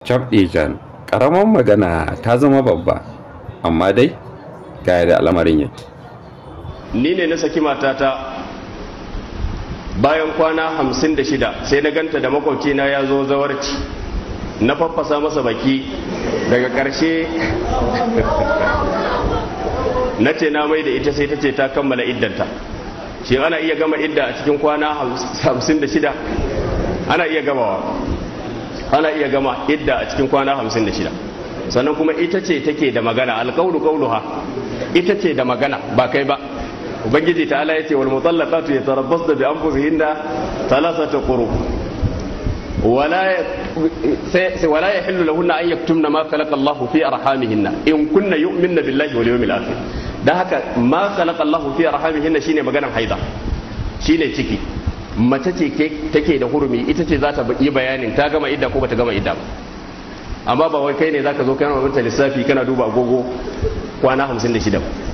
Cabɗijan, ƙaramar magana ta zama babba, amma dai ga da al'amarin yake. Ni ne na saki matata bayan kwana 56 sai na ganta da makwabcina ya zo zawarci, na faffasa masa baki, daga ƙarshe na ce na mai da ita, sai ta ce ta kammala iddanta. Shi ana iya gama idda a cikin kwana 56? Ana iya gamawa, ana iya gama idda a cikin kwana 56. Sannan kuma ita ce take da magana, alƙawlu ƙauluha, ita ce da magana ba kai ba. Ubangiji ta'ala ya ce wal mutallaqatu yatarabbasna bi anfusihinna thalathata quru wala yahillu lahunna an yaktumna ma khalaqa Allahu fi arhamihinna in kunna yu'minna billahi wal yawmil akhir. Dan haka ma khalaqa Allahu fi arhamihinna shine maganar haida, shine ciki. Mace ce take da hurumi, ita ce za ta yi bayanin ta gama idda ko bata gama idda ba. Amma ba wai kai ne zaka zo kana mutunta lissafi kana duba agogo kwana 56 ba.